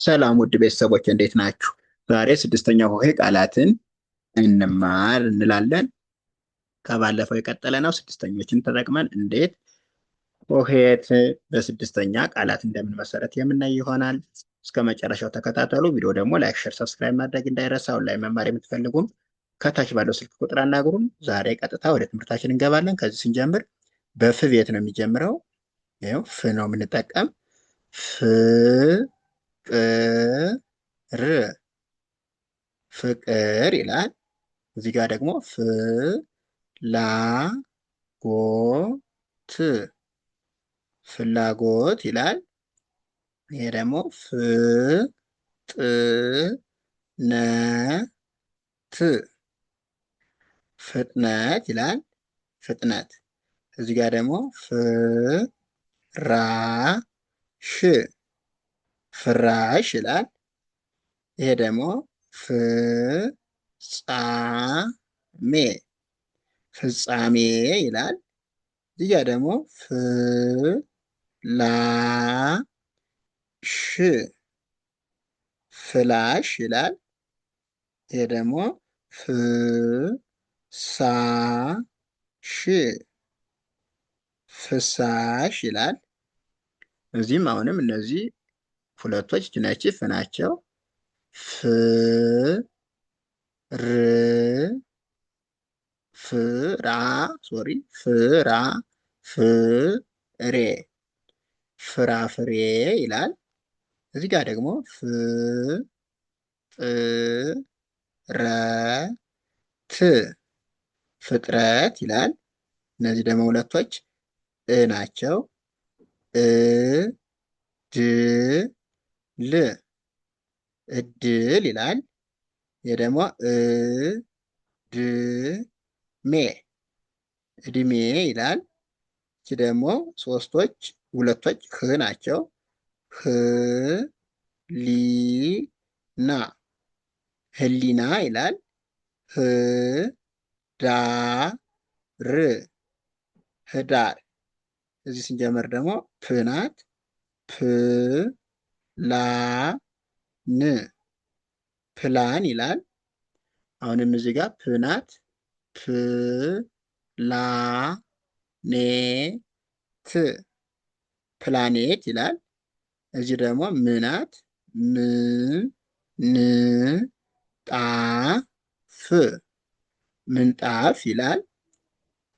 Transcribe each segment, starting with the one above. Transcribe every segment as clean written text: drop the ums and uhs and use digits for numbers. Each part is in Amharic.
ሰላም ውድ ቤተሰቦች እንዴት ናችሁ? ዛሬ ስድስተኛ ሆሄ ቃላትን እንማር እንላለን። ከባለፈው የቀጠለ ነው። ስድስተኞችን ተጠቅመን እንዴት ሆሄያት በስድስተኛ ቃላት እንደምንመሰረት የምናይ ይሆናል። እስከ መጨረሻው ተከታተሉ። ቪዲዮ ደግሞ ላይክ፣ ሸር፣ ሰብስክራይብ ማድረግ እንዳይረሳ። ኦንላይን መማር የምትፈልጉም ከታች ባለው ስልክ ቁጥር አናግሩን። ዛሬ ቀጥታ ወደ ትምህርታችን እንገባለን። ከዚህ ስንጀምር በፍ ቤት ነው የሚጀምረው። ይኸው ፍ ነው የምንጠቀም ፍ ቅ ር ፍቅር ይላል። እዚህ ጋር ደግሞ ፍ ላ ጎ ት ፍላጎት ይላል። ይሄ ደግሞ ፍ ጥ ነ ት ፍጥነት ይላል። ፍጥነት። እዚህ ጋር ደግሞ ፍ ራ ሽ ፍራሽ ይላል። ይሄ ደግሞ ፍ ጻ ሜ ፍጻሜ ይላል። እዚህ ጋር ደግሞ ፍ ላ ሽ ፍላሽ ይላል። ይሄ ደግሞ ፍ ሳ ሽ ፍሳሽ ይላል። እዚህም አሁንም እነዚህ ሁለቶች ችነች ፍ ናቸው። ፍ ር ፍራ ሶሪ ፍራ ፍሬ ፍራፍሬ ይላል። እዚህ ጋር ደግሞ ፍ ጥ ረ ት ፍጥረት ይላል። እነዚህ ደግሞ ሁለቶች እ ናቸው። እ ድ ል እድል ይላል። ይህ ደግሞ እ ድ ሜ እድሜ ይላል። ይቺ ደግሞ ሶስቶች ሁለቶች ህ ናቸው። ህ ሊ ና ህሊና ይላል። ህ ዳ ር ህዳር። እዚህ ስንጀምር ደግሞ ፕ ናት። ፕ ላ ን ፕላን ይላል። አሁንም እዚህ ጋር ፕ ናት። ፕ ላ ኔ ት ፕላኔት ይላል። እዚህ ደግሞ ም ናት። ም ን ጣ ፍ ምንጣፍ ይላል።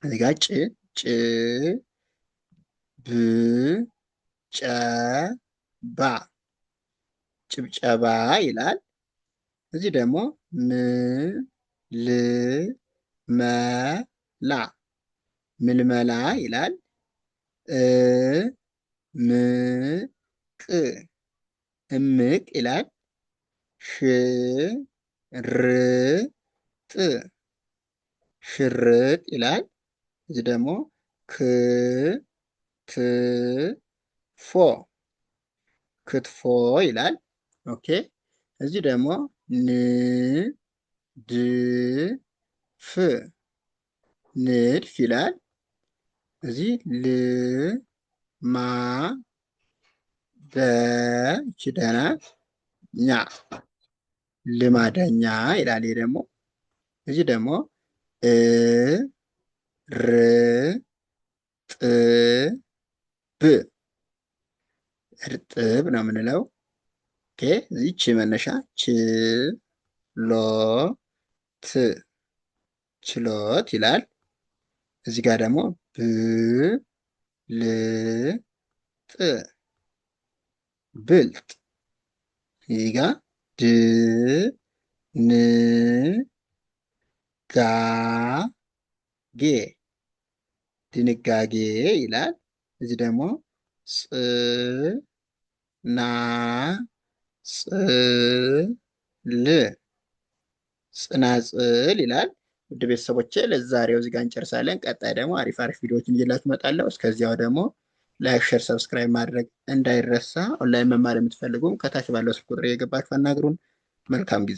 እዚህ ጋር ጭ ጭ ብ ጨ ባ ጭብጨባ ይላል። እዚህ ደግሞ ም ል መ ላ ምልመላ ይላል። እ ም ቅ እምቅ ይላል። ሽ ር ጥ ሽርጥ ይላል። እዚህ ደግሞ ክ ት ፎ ክትፎ ይላል። ኦኬ። እዚህ ደግሞ ን ድ ፍ ንድፍ ይላል። እዚህ ል ማ ደ ይቺ ደ ናት። ኛ ልማደኛ ይላል። ይሄ ደግሞ እዚህ ደግሞ እ ር ጥ ብ እርጥብ ነው የምንለው። ኦኬ። እዚህ ች መነሻ ች ሎ ት ችሎት ይላል። እዚህ ጋር ደግሞ ብ ል ጥ ብልጥ። እዚህ ጋር ድ ን ጋ ጌ ድንጋጌ ይላል። እዚህ ደግሞ ጽ ና ጽ ል ጽናጽል ይላል። ውድ ቤተሰቦቼ ለዛሬው እዚህ ጋር እንጨርሳለን። ቀጣይ ደግሞ አሪፍ አሪፍ ቪዲዮዎችን ይዤላችሁ እመጣለሁ። እስከዚያው ደግሞ ላይክ፣ ሼር፣ ሰብስክራይብ ማድረግ እንዳይረሳ። ኦንላይን መማር የምትፈልጉም ከታች ባለው ስልክ ቁጥር እየገባችሁ አናግሩን። መልካም ጊዜ